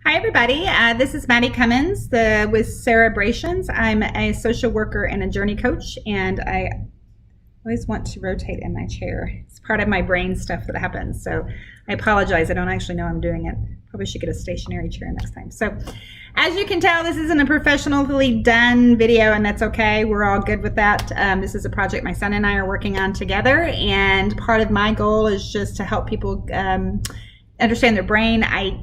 Hi, everybody. This is Maddie Cummins with Celebrations. I'm a social worker and a journey coach, and I always want to rotate in my chair. It's part of my brain stuff that happens, so I apologize. I don't actually know I'm doing it. Probably should get a stationary chair next time. So, as you can tell, this isn't a professionally done video, and that's okay. We're all good with that. This is a project my son and I are working on together, and part of my goal is just to help people understand their brain. I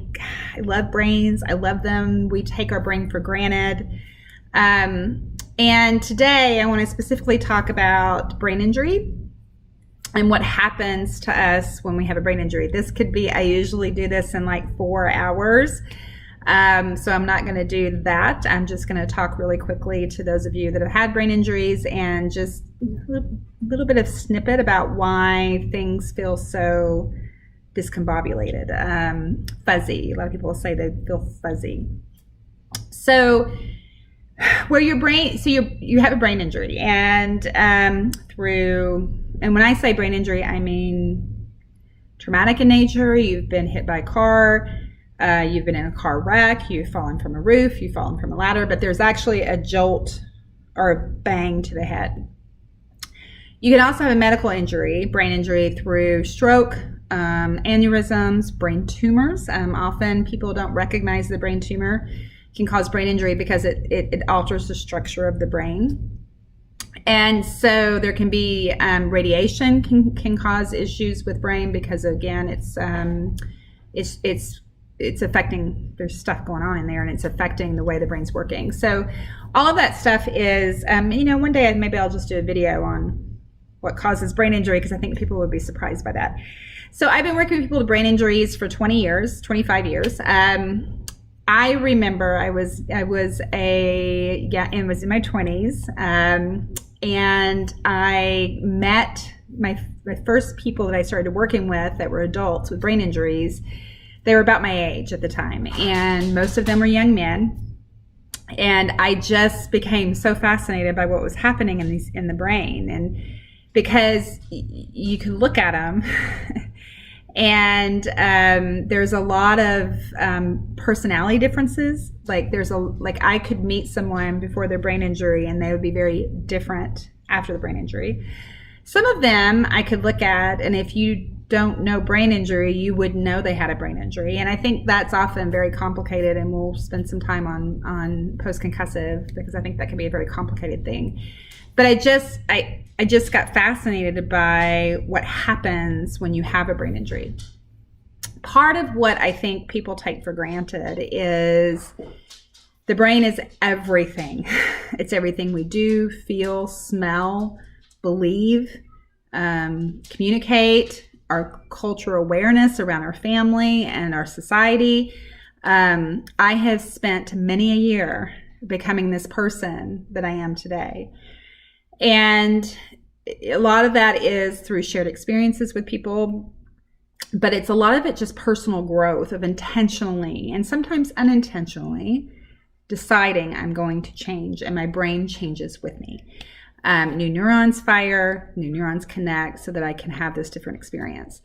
love brains. I love them. We take our brain for granted. And today I want to specifically talk about brain injury and what happens to us when we have a brain injury. This could be, I usually do this in like 4 hours. So I'm not going to do that. I'm just going to talk really quickly to those of you that have had brain injuries and just a little bit of snippet about why things feel so discombobulated, fuzzy. A lot of people will say they feel fuzzy. So where your brain, so you have a brain injury, and when I say brain injury, I mean traumatic in nature. You've been hit by a car, you've been in a car wreck, you've fallen from a roof, you've fallen from a ladder, but there's actually a jolt or a bang to the head. You can also have a medical injury, brain injury, through stroke, aneurysms, brain tumors. Often people don't recognize the brain tumor can cause brain injury because it alters the structure of the brain. And so there can be radiation can cause issues with brain because, again, it's affecting, there's stuff going on in there and it's affecting the way the brain's working. So all of that stuff is, one day maybe I'll just do a video on what causes brain injury, because I think people would be surprised by that. So I've been working with people with brain injuries for 25 years. I remember I was in my 20s, and I met my first people that I started working with that were adults with brain injuries. They were about my age at the time, and most of them were young men. And I just became so fascinated by what was happening in the brain, and because you can look at them. And there's a lot of personality differences. Like I could meet someone before their brain injury and they would be very different after the brain injury. Some of them I could look at, and if you don't know brain injury, you would know they had a brain injury. And I think that's often very complicated, and we'll spend some time on post-concussive, because I think that can be a very complicated thing. But I just got fascinated by what happens when you have a brain injury. Part of what I think people take for granted is the brain is everything. It's everything we do, feel, smell, believe, communicate, our cultural awareness around our family and our society. I have spent many a year becoming this person that I am today. And a lot of that is through shared experiences with people, but it's a lot of it just personal growth of intentionally and sometimes unintentionally deciding I'm going to change, and my brain changes with me. New neurons fire, new neurons connect so that I can have this different experience.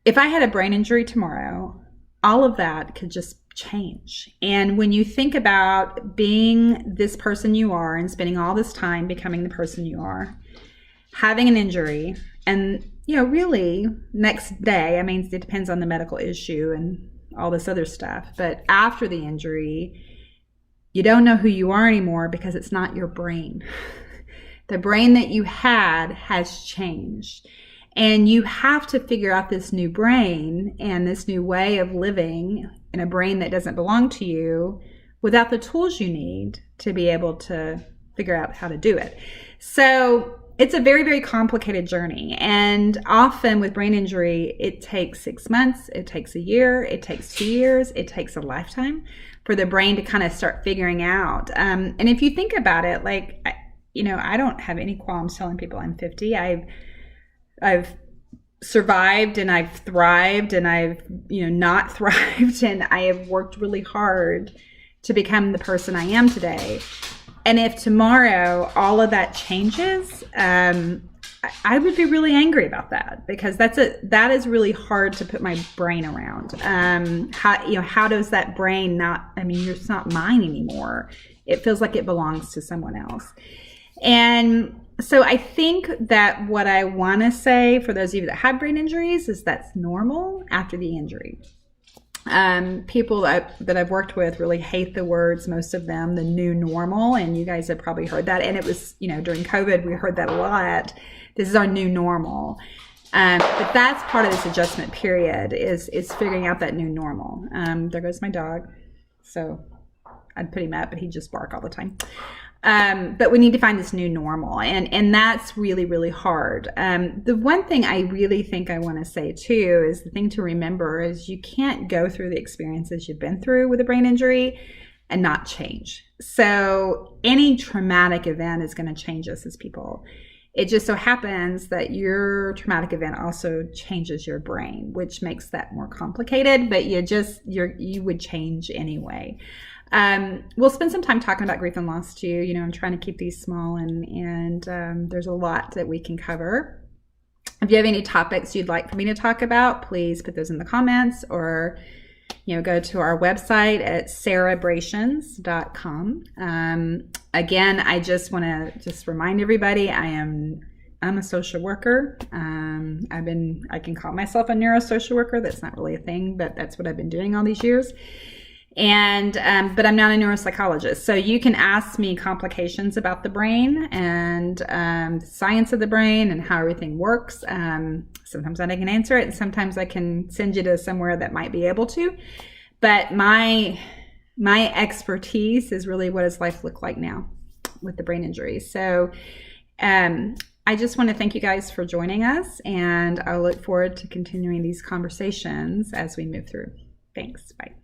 If I had a brain injury tomorrow, all of that could just change. And when you think about being this person you are and spending all this time becoming the person you are, having an injury, and really next day, it depends on the medical issue and all this other stuff, but after the injury, you don't know who you are anymore because it's not your brain. The brain that you had has changed. And you have to figure out this new brain and this new way of living in a brain that doesn't belong to you without the tools you need to be able to figure out how to do it. So it's a very, very complicated journey. And often with brain injury, it takes 6 months, it takes a year, it takes 2 years, it takes a lifetime for the brain to kind of start figuring out. And if you think about it, I don't have any qualms telling people I'm 50. I've survived, and I've thrived, and I've not thrived, and I have worked really hard to become the person I am today. And if tomorrow all of that changes, I would be really angry about that, because that is really hard to put my brain around. How does that brain not, it's not mine anymore. It feels like it belongs to someone else. And so I think that what I want to say for those of you that have brain injuries is that's normal after the injury. People that I've worked with really hate the words, most of them, the new normal. And you guys have probably heard that. And it was, during COVID, we heard that a lot. This is our new normal. But that's part of this adjustment period is figuring out that new normal. There goes my dog. So I'd put him up, but he'd just bark all the time. But we need to find this new normal. And that's really, really hard. The one thing I really think I want to say too is the thing to remember is you can't go through the experiences you've been through with a brain injury and not change. So any traumatic event is going to change us as people. It just so happens that your traumatic event also changes your brain, which makes that more complicated, but you would change anyway. We'll spend some time talking about grief and loss too. I'm trying to keep these small and there's a lot that we can cover. If you have any topics you'd like for me to talk about, please put those in the comments, or go to our website at sarabrations.com. Again, I just want to remind everybody I'm a social worker. I can call myself a neurosocial worker. That's not really a thing, but that's what I've been doing all these years. And but I'm not a neuropsychologist, so you can ask me complications about the brain and the science of the brain and how everything works. Sometimes I can answer it, and sometimes I can send you to somewhere that might be able to. But my expertise is really, what does life look like now with the brain injury? So I just want to thank you guys for joining us, and I look forward to continuing these conversations as we move through. Thanks. Bye.